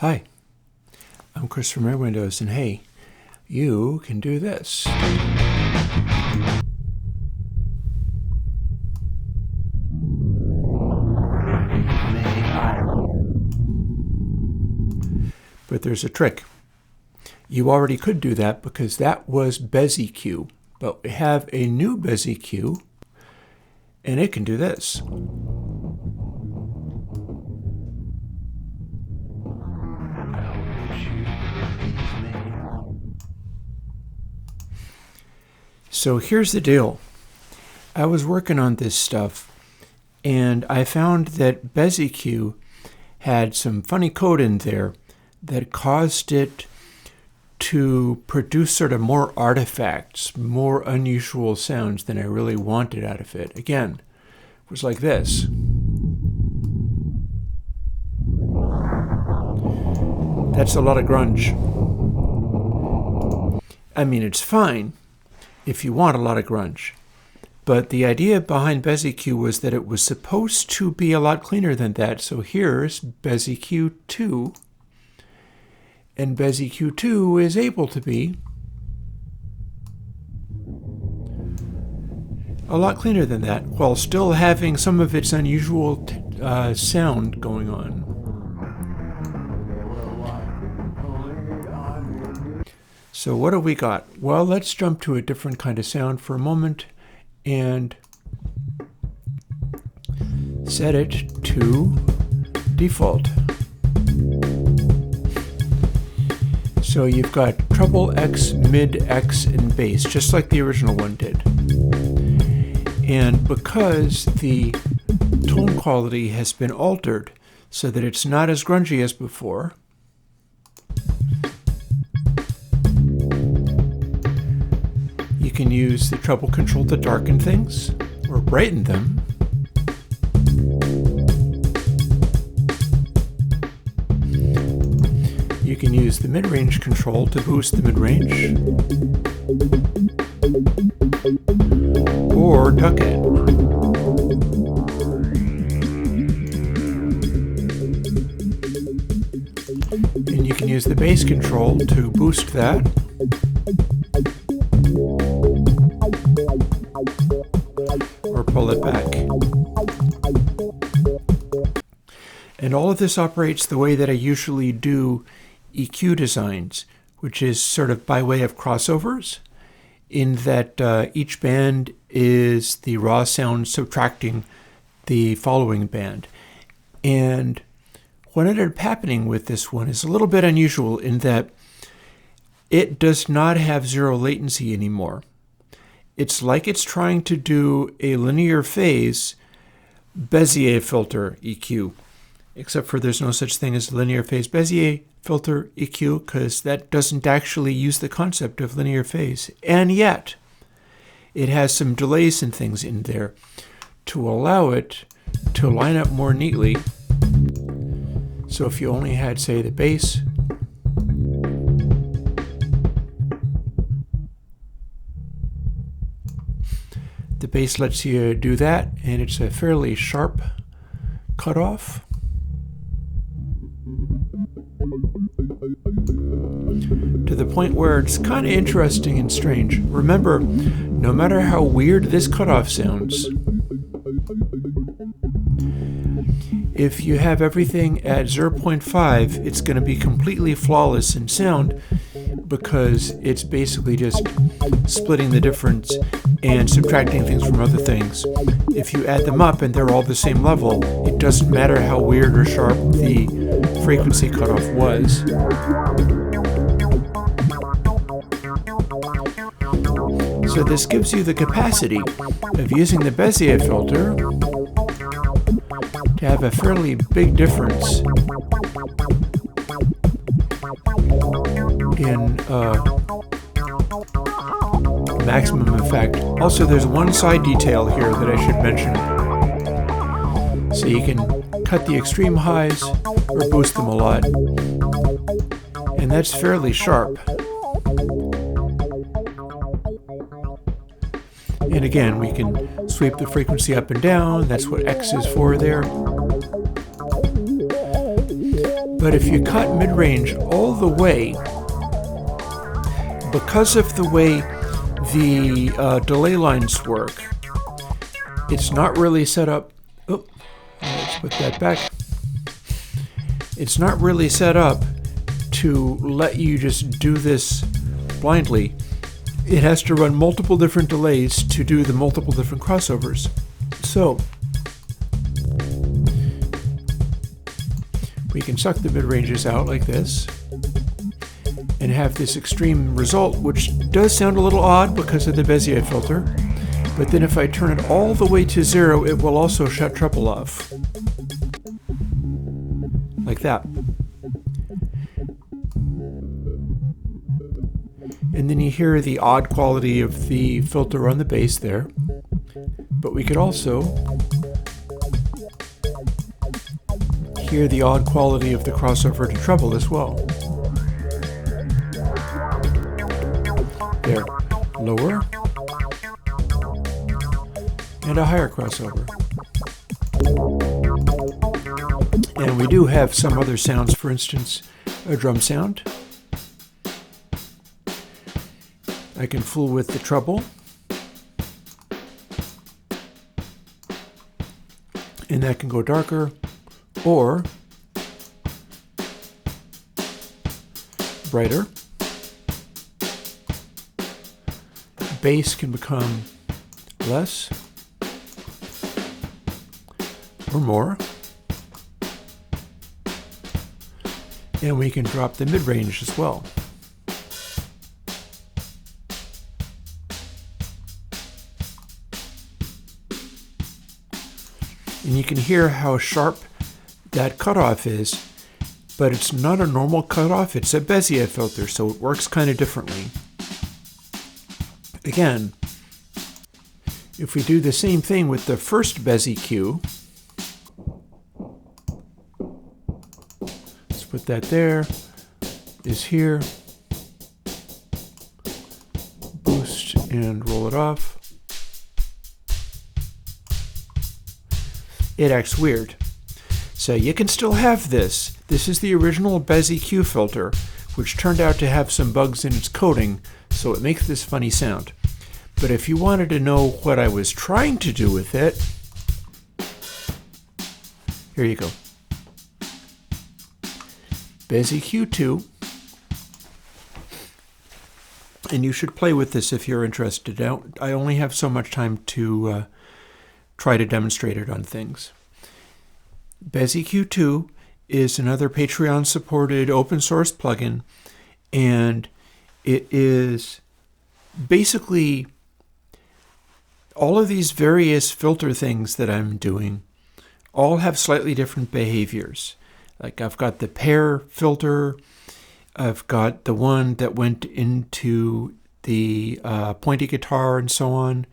Hi, I'm Chris from Airwindows, and hey, you can do this. But there's a trick. You already could do that because that was BezEQ, but we have a new BezEQ, and it can do this. So here's the deal. I was working on this stuff, and I found that BezEQ had some funny code in there that caused it to produce sort of more artifacts, more unusual sounds than I really wanted out of it. Again, it was like this. That's a lot of grunge. I mean, it's fine if you want a lot of grunge. But the idea behind BezEQ was that it was supposed to be a lot cleaner than that. So here's BezEQ2. And BezEQ2 is able to be a lot cleaner than that, while still having some of its unusual sound going on. So what do we got? Well, let's jump to a different kind of sound for a moment and set it to default. So you've got treble X, mid X, and bass, just like the original one did. And because the tone quality has been altered so that it's not as grungy as before, you can use the treble control to darken things or brighten them. You can use the mid-range control to boost the mid-range or duck it. And you can use the bass control to boost that. Or pull it back. And all of this operates the way that I usually do EQ designs, which is sort of by way of crossovers, in that each band is the raw sound subtracting the following band. And what ended up happening with this one is a little bit unusual in that it does not have zero latency anymore. It's like it's trying to do a linear phase Bezier filter EQ, except for there's no such thing as linear phase Bezier filter EQ because that doesn't actually use the concept of linear phase. And yet, it has some delays and things in there to allow it to line up more neatly. So if you only had, say, the bass, the bass lets you do that, and it's a fairly sharp cutoff. To the point where it's kind of interesting and strange. Remember, no matter how weird this cutoff sounds, if you have everything at 0.5, it's going to be completely flawless in sound because it's basically just splitting the difference and subtracting things from other things. If you add them up and they're all the same level, it doesn't matter how weird or sharp the frequency cutoff was. So this gives you the capacity of using the Bezier filter to have a fairly big difference in maximum effect. Also, there's one side detail here that I should mention. So you can cut the extreme highs or boost them a lot. And that's fairly sharp. And again, we can sweep the frequency up and down. That's what X is for there. But if you cut mid-range all the way, because of the way the delay lines work, it's not really set up. Oh, let's put that back. It's not really set up to let you just do this blindly. It has to run multiple different delays to do the multiple different crossovers. So we can suck the mid-ranges out like this and have this extreme result, which does sound a little odd because of the BezEQ filter. But then if I turn it all the way to 0, it will also shut treble off. Like that. And then you hear the odd quality of the filter on the bass there. But we could also hear the odd quality of the crossover to treble as well. There, lower, and a higher crossover. And we do have some other sounds, for instance, a drum sound. I can fool with the treble. And that can go darker, or brighter. Bass can become less or more. And we can drop the mid-range as well. And you can hear how sharp that cutoff is, but it's not a normal cutoff, it's a BezEQ filter, so it works kind of differently. Again, if we do the same thing with the first BezEQ, let's put that there, is here, boost and roll it off. It acts weird. So you can still have this. This is the original BezEQ filter, which turned out to have some bugs in its coding, so it makes this funny sound. But if you wanted to know what I was trying to do with it, here you go. BezEQ2. And you should play with this if you're interested. I only have so much time to try to demonstrate it on things. BezEQ2 is another Patreon-supported open source plugin, and it is basically all of these various filter things that I'm doing all have slightly different behaviors. Like I've got the pair filter, I've got the one that went into the pointy guitar and so on,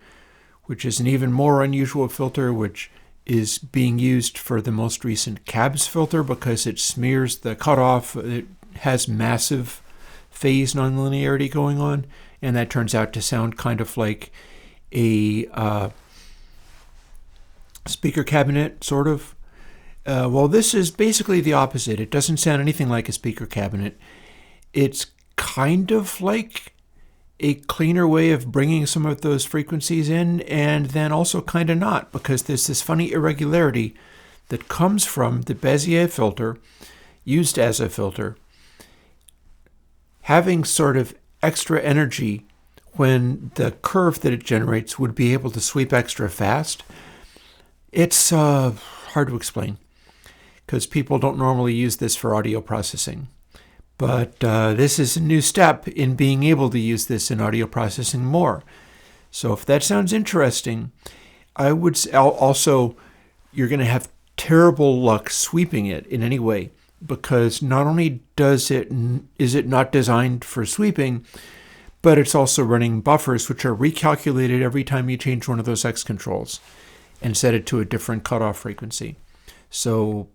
which is an even more unusual filter, which is being used for the most recent cabs filter because it smears the cutoff. It has massive phase nonlinearity going on, and that turns out to sound kind of like a speaker cabinet, sort of. Well, this is basically the opposite. It doesn't sound anything like a speaker cabinet. It's kind of like a cleaner way of bringing some of those frequencies in, and then also kind of not, because there's this funny irregularity that comes from the BezEQ filter, used as a filter, having sort of extra energy when the curve that it generates would be able to sweep extra fast. It's hard to explain, because people don't normally use this for audio processing. But this is a new step in being able to use this in audio processing more. So if that sounds interesting, I would also, you're going to have terrible luck sweeping it in any way, because not only is it not designed for sweeping, but it's also running buffers which are recalculated every time you change one of those X controls and set it to a different cutoff frequency. So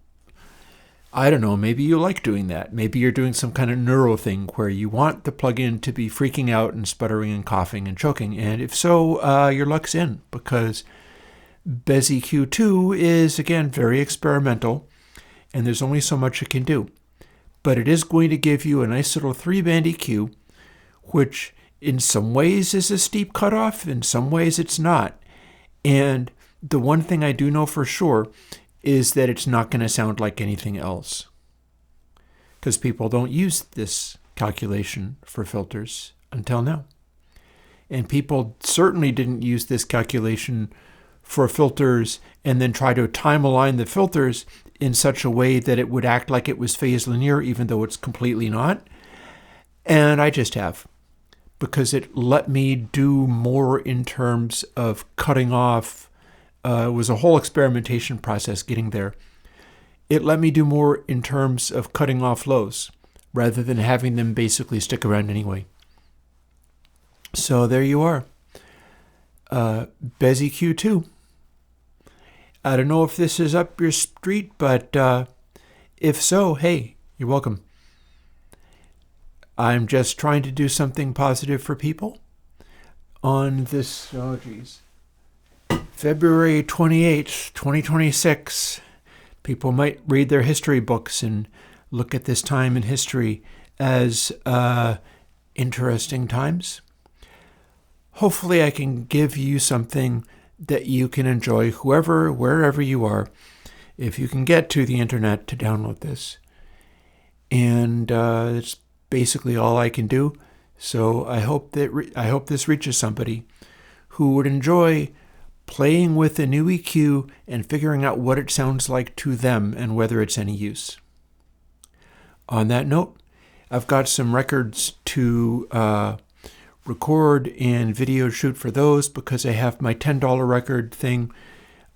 I don't know, maybe you like doing that. Maybe you're doing some kind of neuro thing where you want the plugin to be freaking out and sputtering and coughing and choking. And if so, your luck's in, because BezEQ2 is, again, very experimental, and there's only so much it can do. but it is going to give you a nice little 3-band EQ, which in some ways is a steep cutoff, in some ways it's not. And the one thing I do know for sure is that it's not going to sound like anything else, because people don't use this calculation for filters until now. And people certainly didn't use this calculation for filters and then try to time align the filters in such a way that it would act like it was phase linear, even though it's completely not. And I just have, because it let me do more in terms of cutting off. It was a whole experimentation process getting there. It let me do more in terms of cutting off lows rather than having them basically stick around anyway. So there you are. BezEQ2. I don't know if this is up your street, but if so, hey, you're welcome. I'm just trying to do something positive for people on this, February 28th, 2026. People might read their history books and look at this time in history as interesting times. Hopefully I can give you something that you can enjoy, wherever you are, if you can get to the internet to download this. And it's basically all I can do. So I hope this reaches somebody who would enjoy playing with a new EQ and figuring out what it sounds like to them and whether it's any use. On that note, I've got some records to record and video shoot for those, because I have my $10 record thing,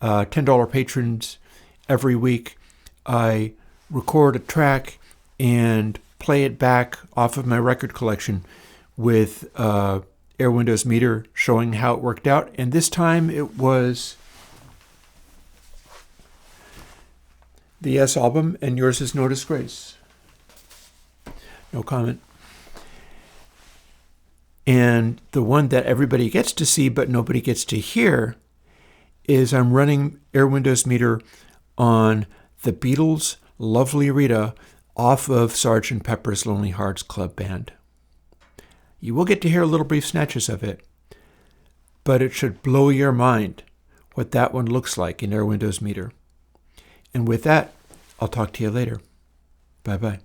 $10 patrons. Every week I record a track and play it back off of my record collection with Airwindows meter showing how it worked out. And this time it was the Yes album, and yours is No Disgrace. No comment. And the one that everybody gets to see but nobody gets to hear is I'm running Airwindows meter on the Beatles' Lovely Rita off of Sgt. Pepper's Lonely Hearts Club Band. You will get to hear little brief snatches of it, but it should blow your mind what that one looks like in Airwindows meter. And with that, I'll talk to you later. Bye-bye.